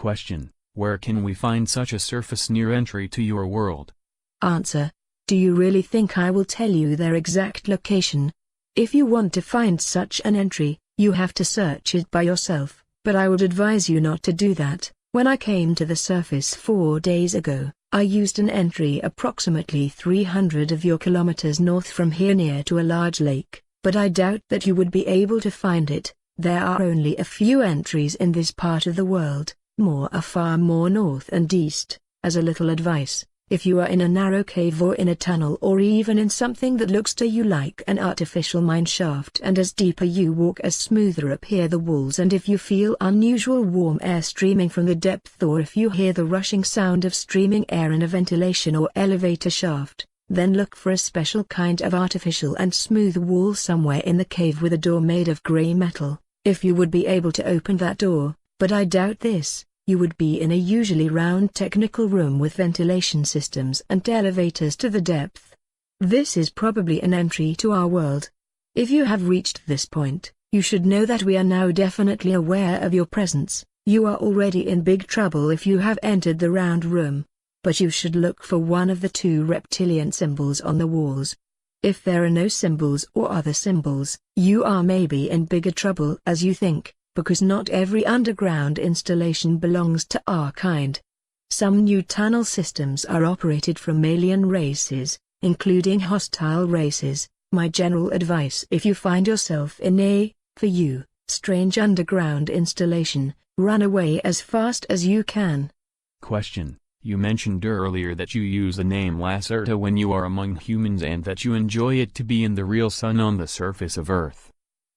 Question: where can we find such a surface near entry to your world? Answer: do you really think I will tell you their exact location? If you want to find such an entry, you have to search it by yourself, but I would advise you not to do that. When I came to the surface 4 days ago, I used an entry approximately 300 of your kilometers north from here near to a large lake, but I doubt that you would be able to find it. There are only a few entries in this part of the world, more are far more north and east. As a little advice, if you are in a narrow cave or in a tunnel or even in something that looks to you like an artificial mine shaft, and as deeper you walk as smoother appear the walls, and if you feel unusual warm air streaming from the depth, or if you hear the rushing sound of streaming air in a ventilation or elevator shaft, then look for a special kind of artificial and smooth wall somewhere in the cave with a door made of gray metal. If you would be able to open that door, but I doubt this, you would be in a usually round technical room with ventilation systems and elevators to the depth. This is probably an entry to our world. If you have reached this point, you should know that we are now definitely aware of your presence. You are already in big trouble if you have entered the round room. But you should look for one of the 2 reptilian symbols on the walls. If there are no symbols or other symbols, you are maybe in bigger trouble as you think, because not every underground installation belongs to our kind. Some new tunnel systems are operated from alien races, including hostile races. My general advice: if you find yourself in a, for you, strange underground installation, run away as fast as you can. Question: you mentioned earlier that you use the name Lacerta when you are among humans and that you enjoy it to be in the real sun on the surface of Earth.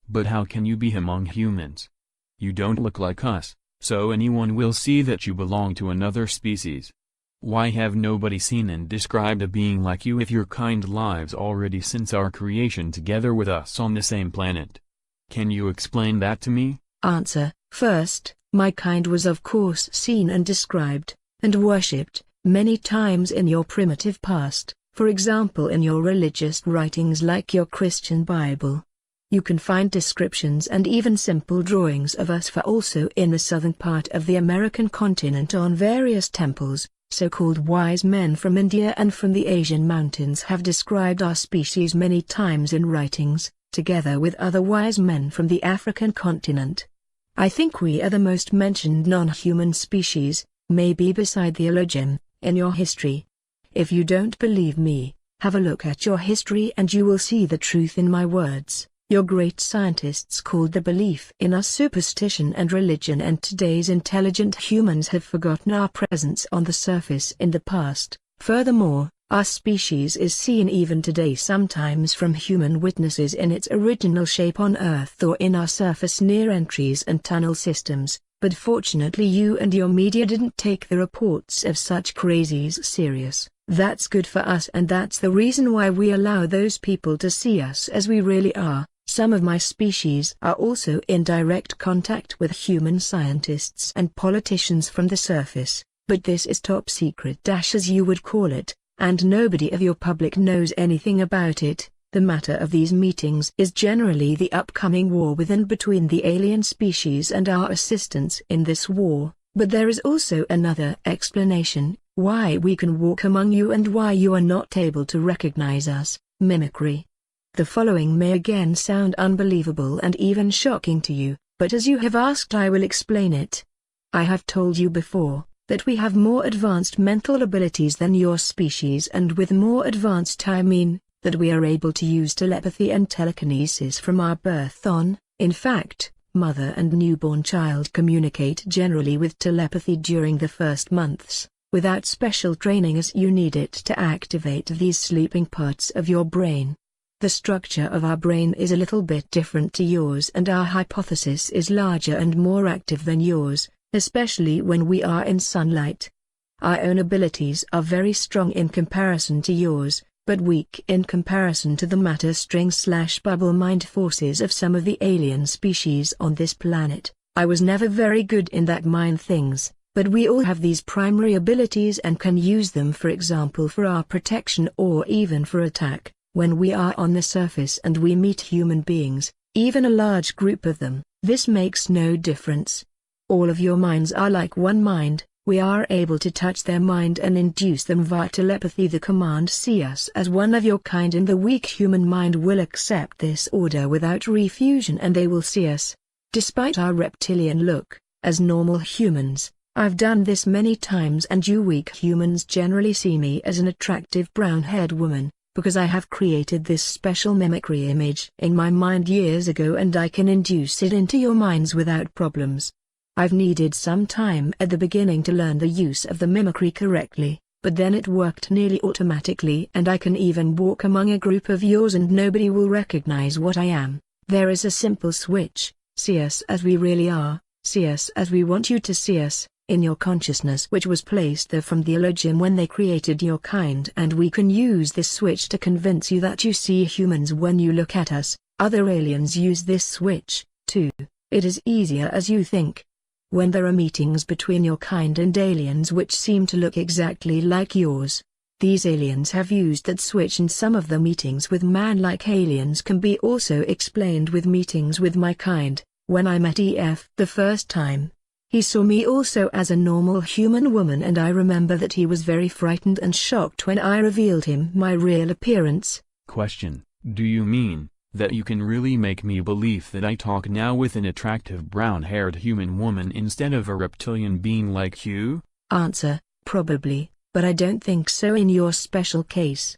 But how can you be among humans? You don't look like us, so anyone will see that you belong to another species. Why have nobody seen and described a being like you if your kind lives already since our creation together with us on the same planet? Can you explain that to me? Answer: first, my kind was of course seen and described, and worshipped, many times in your primitive past, for example in your religious writings like your Christian Bible. You can find descriptions and even simple drawings of us, for also in the southern part of the American continent on various temples. So-called wise men from India and from the Asian mountains have described our species many times in writings, together with other wise men from the African continent. I think we are the most mentioned non-human species, maybe beside the إلوجيم, in your history. If you don't believe me, have a look at your history and you will see the truth in my words. Your great scientists called the belief in us superstition and religion, and today's intelligent humans have forgotten our presence on the surface in the past. Furthermore, our species is seen even today sometimes from human witnesses in its original shape on Earth or in our surface near entries and tunnel systems, but fortunately you and your media didn't take the reports of such crazies serious. That's good for us, and that's the reason why we allow those people to see us as we really are. Some of my species are also in direct contact with human scientists and politicians from the surface, but this is top secret as you would call it, and nobody of your public knows anything about it. The matter of these meetings is generally the upcoming war with and between the alien species and our assistance in this war, but there is also another explanation, why we can walk among you and why you are not able to recognize us: mimicry. The following may again sound unbelievable and even shocking to you, but as you have asked I will explain it. I have told you before that we have more advanced mental abilities than your species, and with more advanced I mean that we are able to use telepathy and telekinesis from our birth on. In fact, mother and newborn child communicate generally with telepathy during the first months, without special training, as you need it to activate these sleeping parts of your brain. The structure of our brain is a little bit different to yours, and our hypothesis is larger and more active than yours, especially when we are in sunlight. Our own abilities are very strong in comparison to yours, but weak in comparison to the matter string/bubble mind forces of some of the alien species on this planet. I was never very good in that mind things, but we all have these primary abilities and can use them, for example for our protection or even for attack. When we are on the surface and we meet human beings, even a large group of them, this makes no difference. all of your minds are like one mind. We are able to touch their mind and induce them via telepathy. The command see us as one of your kind, and the weak human mind will accept this order without refusion, and they will see us, despite our reptilian look, as normal humans. I've done this many times, and you weak humans generally see me as an attractive brown-haired woman, because I have created this special mimicry image in my mind years ago, and I can induce it into your minds without problems. I've needed some time at the beginning to learn the use of the mimicry correctly, but then it worked nearly automatically, and I can even walk among a group of yours and nobody will recognize what I am. There is a simple switch: see us as we really are, see us as we want you to see us, in your consciousness, which was placed there from the Illusion when they created your kind, and we can use this switch to convince you that you see humans when you look at us. Other aliens use this switch, too. It is easier as you think. When there are meetings between your kind and aliens which seem to look exactly like yours, these aliens have used that switch, and some of the meetings with man-like aliens can be also explained with meetings with my kind. When I met EF the first time, he saw me also as a normal human woman, and I remember that he was very frightened and shocked when I revealed him my real appearance. Question: do you mean that you can really make me believe that I talk now with an attractive brown-haired human woman instead of a reptilian being like you? Answer: probably, but I don't think so in your special case.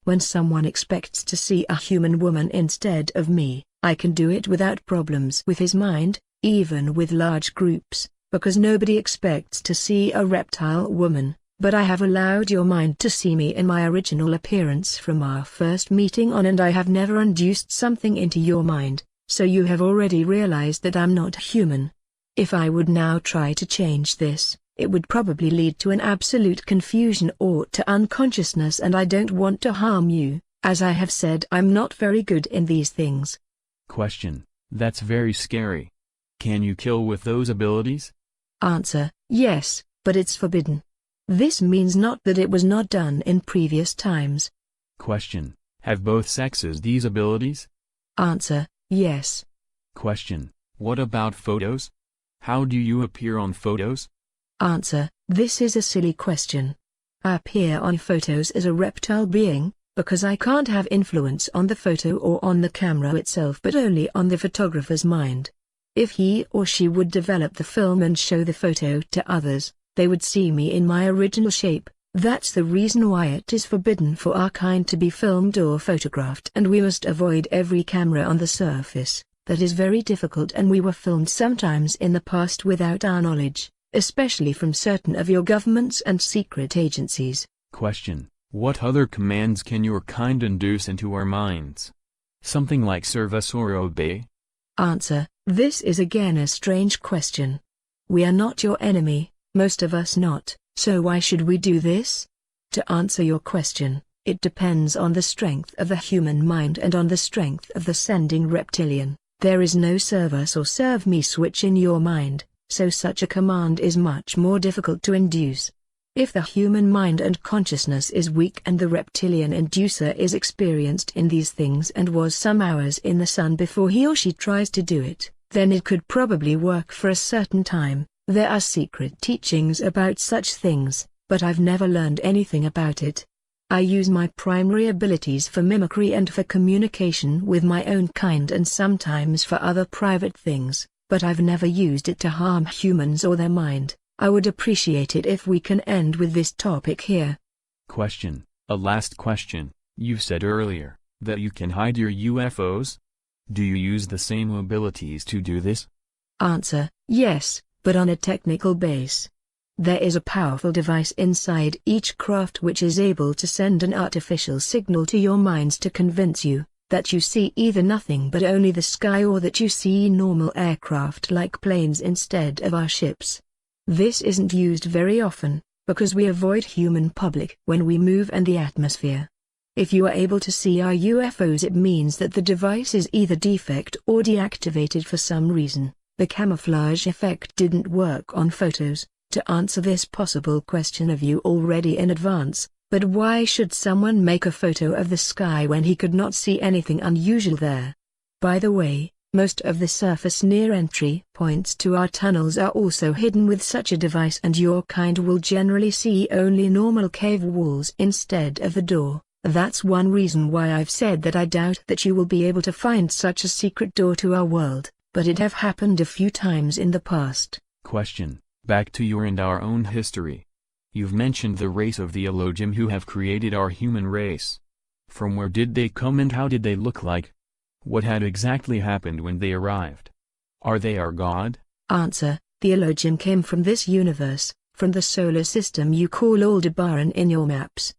When someone expects to see a human woman instead of me, I can do it without problems with his mind, even with large groups, because nobody expects to see a reptile woman. But I have allowed your mind to see me in my original appearance from our first meeting on, and I have never induced something into your mind, so you have already realized that I'm not human. If I would now try to change this, it would probably lead to an absolute confusion or to unconsciousness, and I don't want to harm you. As I have said, I'm not very good in these things. Question: that's very scary. Can you kill with those abilities? Answer: yes, but it's forbidden. This means not that it was not done in previous times. Question: have both sexes these abilities? Answer: yes. Question: what about photos? How do you appear on photos? Answer: this is a silly question. I appear on photos as a reptile being, because I can't have influence on the photo or on the camera itself, but only on the photographer's mind. If he or she would develop the film and show the photo to others, they would see me in my original shape. That's the reason why it is forbidden for our kind to be filmed or photographed, and we must avoid every camera on the surface. That is very difficult, and we were filmed sometimes in the past without our knowledge, especially from certain of your governments and secret agencies. Question: what other commands can your kind induce into our minds? Something like serve us or obey? Answer: this is again a strange question. We are not your enemy. Most of us not, so why should we do this? To answer your question, it depends on the strength of the human mind and on the strength of the sending reptilian. There is no serve us or serve me switch in your mind, so such a command is much more difficult to induce. If the human mind and consciousness is weak and the reptilian inducer is experienced in these things and was some hours in the sun before he or she tries to do it, then it could probably work for a certain time. There are secret teachings about such things, but I've never learned anything about it. I use my primary abilities for mimicry and for communication with my own kind, and sometimes for other private things, but I've never used it to harm humans or their mind. I would appreciate it if we can end with this topic here. Question: a last question. You've said earlier that you can hide your UFOs. Do you use the same abilities to do this? Answer: yes, but on a technical base. There is a powerful device inside each craft which is able to send an artificial signal to your minds to convince you that you see either nothing but only the sky, or that you see normal aircraft like planes instead of our ships. This isn't used very often, because we avoid human public when we move and the atmosphere. If you are able to see our UFOs, it means that the device is either defect or deactivated for some reason. The camouflage effect didn't work on photos. To answer this possible question of you already in advance, but why should someone make a photo of the sky when he could not see anything unusual there? By the way, Most of the surface near entry points to our tunnels are also hidden with such a device, and your kind will generally see only normal cave walls instead of the door. That's one reason why I've said that I doubt that you will be able to find such a secret door to our world, but it have happened a few times in the past. Question. Back to your and our own history. You've mentioned the race of the إلوجيم who have created our human race. From where did they come and how did they look like? What had exactly happened when they arrived? Are they our god? Answer. The إلوجيم came from this universe, from the solar system you call Aldebaran in your maps.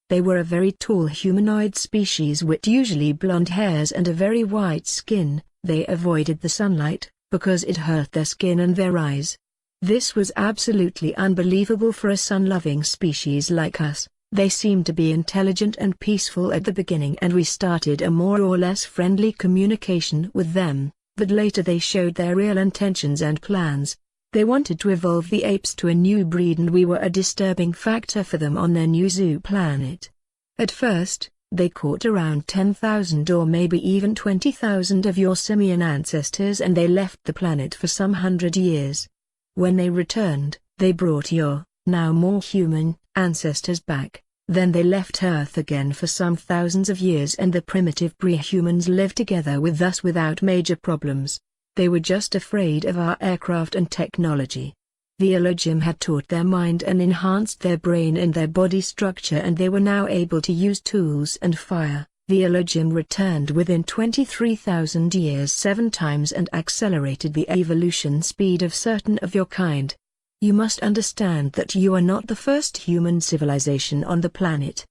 They were a very tall humanoid species with usually blonde hairs and a very white skin. They avoided the sunlight, because it hurt their skin and their eyes. This was absolutely unbelievable for a sun-loving species like us. They seemed to be intelligent and peaceful at the beginning, and we started a more or less friendly communication with them, but later they showed their real intentions and plans. They wanted to evolve the apes to a new breed, and we were a disturbing factor for them on their new zoo planet. At first, they caught around 10,000 or maybe even 20,000 of your simian ancestors, and they left the planet for some 100 years. When they returned, they brought your, now more human, ancestors back. Then they left Earth again for some thousands of years, and the primitive pre-humans lived together with us without major problems. They were just afraid of our aircraft and technology. The إلوجيم had taught their mind and enhanced their brain and their body structure, and they were now able to use tools and fire. The إلوجيم returned within 23,000 years 7 times and accelerated the evolution speed of certain of your kind. You must understand that you are not the first human civilization on the planet.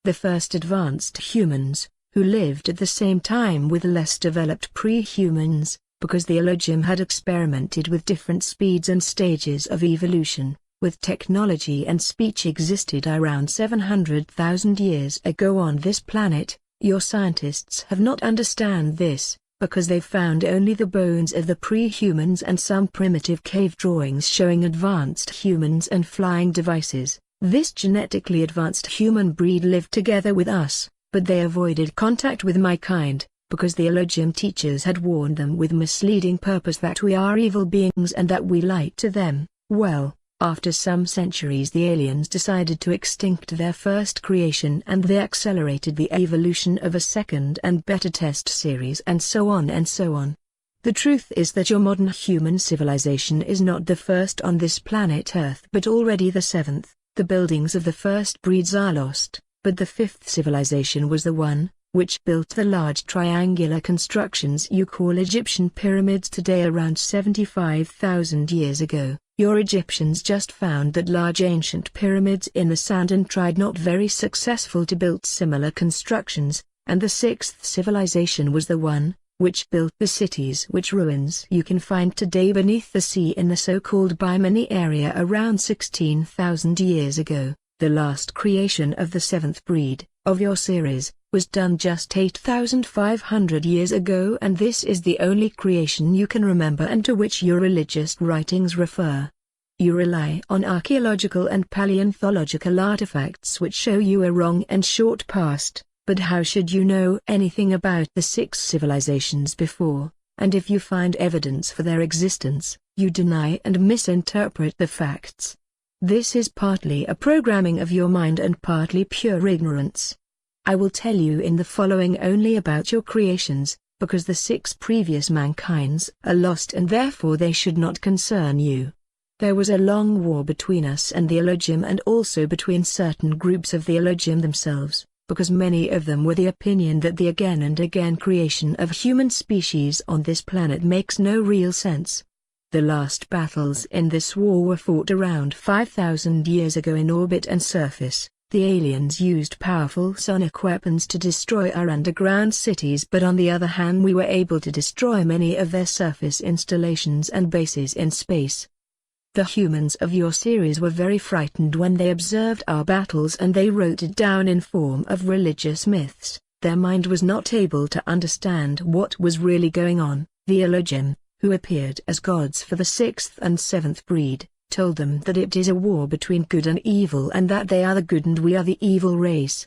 The first advanced humans, who lived at the same time with less developed pre-humans, because the إلوجيم had experimented with different speeds and stages of evolution, with technology and speech existed around 700,000 years ago on this planet. Your scientists have not understand this, because they've found only the bones of the pre-humans and some primitive cave drawings showing advanced humans and flying devices. This genetically advanced human breed lived together with us, but they avoided contact with my kind, because the إلوجيم teachers had warned them with misleading purpose that we are evil beings and that we lie to them. Well, after some centuries the aliens decided to extinct their first creation, and they accelerated the evolution of a second and better test series, and so on and so on. The truth is that your modern human civilization is not the first on this planet Earth but already the 7th. The buildings of the first breeds are lost, but the 5th civilization was the one which built the large triangular constructions you call Egyptian pyramids today around 75,000 years ago. Your Egyptians just found that large ancient pyramids in the sand and tried not very successful to build similar constructions, and the 6th civilization was the one which built the cities which ruins you can find today beneath the sea in the so-called Bimini area around 16,000 years ago. The last creation of the 7th breed of your series was done just 8,500 years ago, and this is the only creation you can remember and to which your religious writings refer. You rely on archaeological and paleontological artifacts which show you a wrong and short past, but how should you know anything about the 6 civilizations before? And if you find evidence for their existence, you deny and misinterpret the facts. This is partly a programming of your mind and partly pure ignorance. I will tell you in the following only about your creations, because the 6 previous mankinds are lost and therefore they should not concern you. There was a long war between us and the إلوجيم, and also between certain groups of the إلوجيم themselves, because many of them were the opinion that the again and again creation of human species on this planet makes no real sense. The last battles in this war were fought around 5,000 years ago in orbit and surface. The aliens used powerful sonic weapons to destroy our underground cities, but on the other hand we were able to destroy many of their surface installations and bases in space. The humans of your series were very frightened when they observed our battles, and they wrote it down in form of religious myths. Their mind was not able to understand what was really going on. The إلوجيم, who appeared as gods for the 6th and 7th breed, told them that it is a war between good and evil, and that they are the good and we are the evil race.